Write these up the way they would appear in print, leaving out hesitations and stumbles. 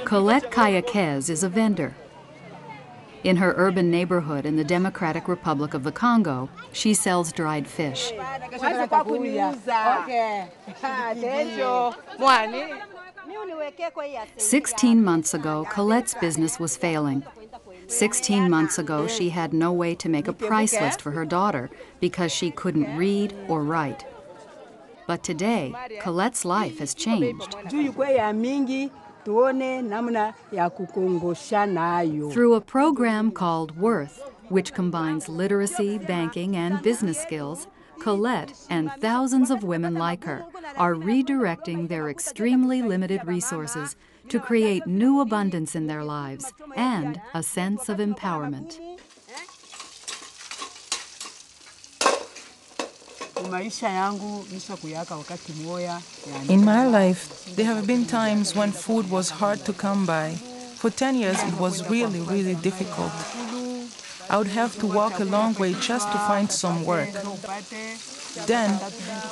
Colette Kayakez is a vendor. In her urban neighborhood in the Democratic Republic of the Congo, she sells dried fish. 16 months ago, Colette's business was failing. 16 months ago, she had no way to make a price list for her daughter because she couldn't read or write. But today, Colette's life has changed. Through a program called Worth, which combines literacy, banking, and business skills, Colette and thousands of women like her are redirecting their extremely limited resources to create new abundance in their lives and a sense of empowerment. In my life, there have been times when food was hard to come by. For 10 years, it was really difficult. I would have to walk a long way just to find some work. Then,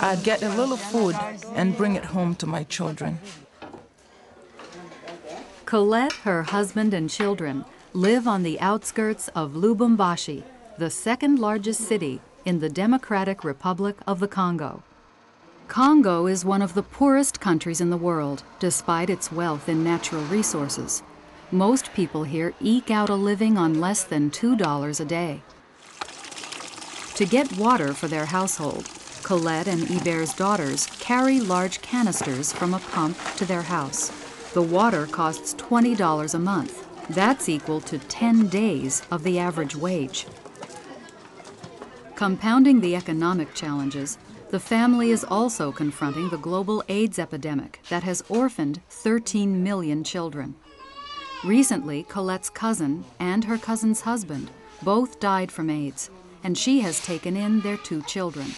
I'd get a little food and bring it home to my children. Colette, her husband, and children live on the outskirts of Lubumbashi, the second largest city in the Democratic Republic of the Congo. Congo is one of the poorest countries in the world, despite its wealth in natural resources. Most people here eke out a living on less than $2 a day. To get water for their household, Colette and Iber's daughters carry large canisters from a pump to their house. The water costs $20 a month. That's equal to 10 days of the average wage. Compounding the economic challenges, the family is also confronting the global AIDS epidemic that has orphaned 13 million children. Recently, Colette's cousin and her cousin's husband both died from AIDS, and she has taken in their 2 children.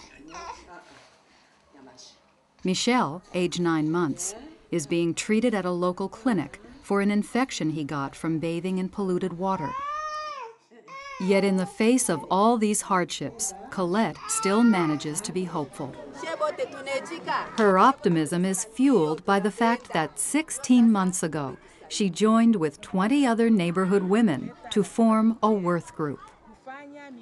Michel, age 9 months, is being treated at a local clinic for an infection he got from bathing in polluted water. Yet in the face of all these hardships, Colette still manages to be hopeful. Her optimism is fueled by the fact that 16 months ago, she joined with 20 other neighborhood women to form a Worth group.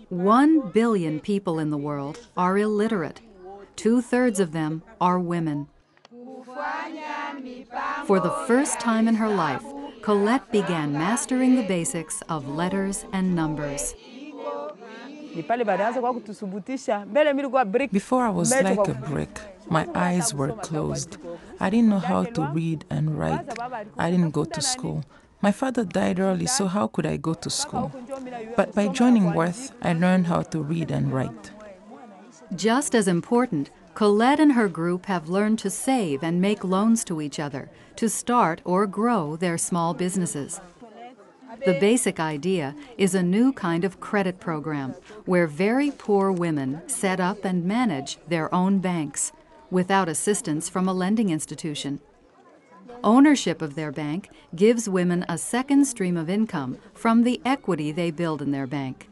1 billion people in the world are illiterate. 2/3 of them are women. For the first time in her life, Colette began mastering the basics of letters and numbers. Before I was like a brick. My eyes were closed. I didn't know how to read and write. I didn't go to school. My father died early, so how could I go to school? But by joining Worth, I learned how to read and write. Just as important, Colette and her group have learned to save and make loans to each other to start or grow their small businesses. The basic idea is a new kind of credit program where very poor women set up and manage their own banks without assistance from a lending institution. Ownership of their bank gives women a second stream of income from the equity they build in their bank.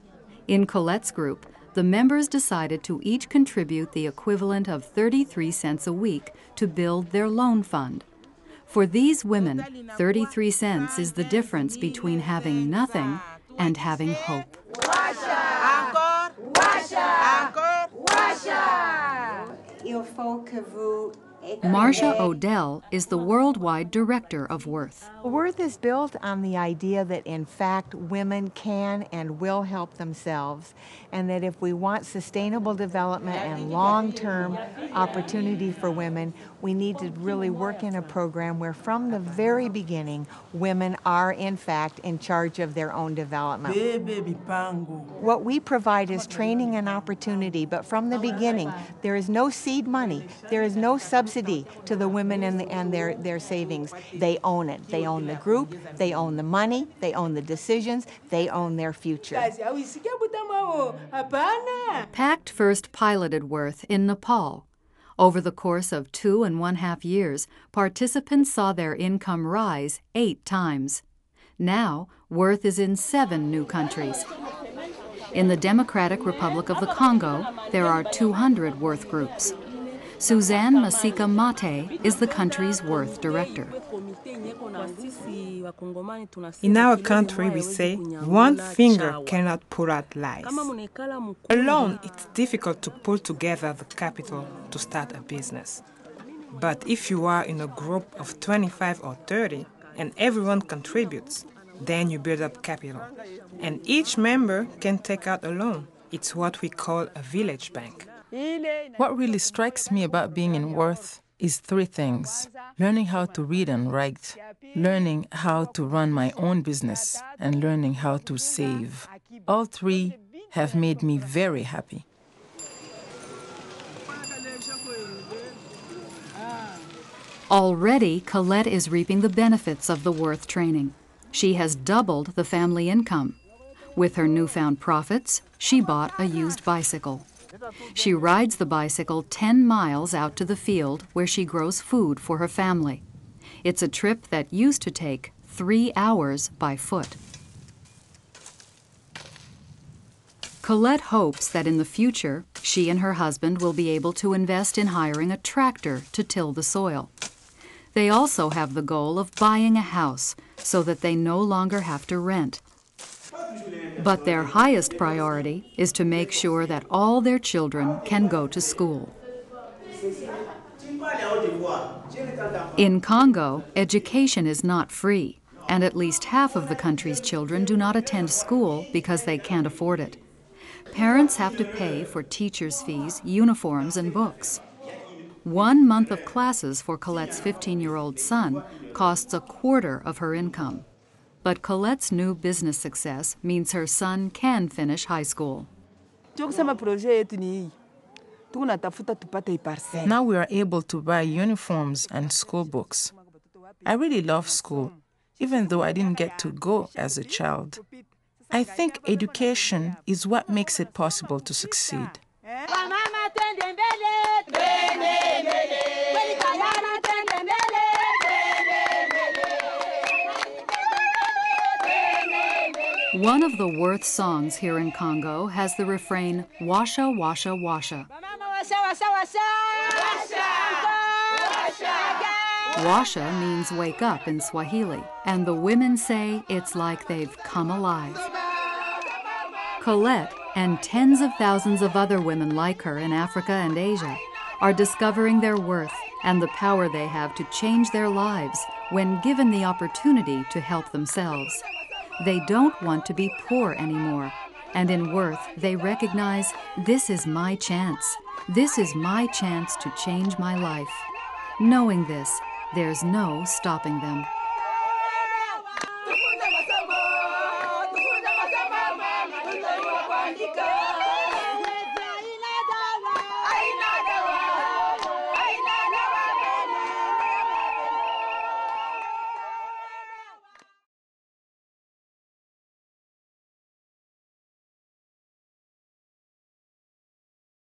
In Colette's group, the members decided to each contribute the equivalent of 33 cents a week to build their loan fund. For these women, 33 cents is the difference between having nothing and having hope. Marcia Odell is the worldwide director of Worth. Worth is built on the idea that, in fact, women can and will help themselves, and that if we want sustainable development and long-term opportunity for women, we need to really work in a program where, from the very beginning, women are, in fact, in charge of their own development. What we provide is training and opportunity, but from the beginning, there is no seed money, there is no subsidy to the women and their savings. They own it. They own the group, they own the money, they own the decisions, they own their future. Pact first piloted Worth in Nepal. Over the course of 2.5 years, participants saw their income rise 8 times. Now, Worth is in 7 new countries. In the Democratic Republic of the Congo, there are 200 Worth groups. Suzanne Masika Mate is the country's Worth director. In our country, we say, one finger cannot put out lice. Alone, it's difficult to pull together the capital to start a business. But if you are in a group of 25 or 30 and everyone contributes, then you build up capital. And each member can take out a loan. It's what we call a village bank. What really strikes me about being in Worth is three things: learning how to read and write, learning how to run my own business, and learning how to save. All three have made me very happy. Already, Colette is reaping the benefits of the Worth training. She has doubled the family income. With her newfound profits, she bought a used bicycle. She rides the bicycle 10 miles out to the field where she grows food for her family. It's a trip that used to take 3 hours by foot. Colette hopes that in the future, she and her husband will be able to invest in hiring a tractor to till the soil. They also have the goal of buying a house so that they no longer have to rent. But their highest priority is to make sure that all their children can go to school. In Congo, education is not free, and at least half of the country's children do not attend school because they can't afford it. Parents have to pay for teachers' fees, uniforms, and books. 1 month of classes for Colette's 15-year-old son costs a quarter of her income. But Colette's new business success means her son can finish high school. Now we are able to buy uniforms and school books. I really love school, even though I didn't get to go as a child. I think education is what makes it possible to succeed. One of the Worth songs here in Congo has the refrain, "Washa, washa, washa." Washa means wake up in Swahili, and the women say it's like they've come alive. Colette and tens of thousands of other women like her in Africa and Asia are discovering their worth and the power they have to change their lives when given the opportunity to help themselves. They don't want to be poor anymore, and in Worth they recognize, this is my chance. This is my chance to change my life. Knowing this, there's no stopping them. Go!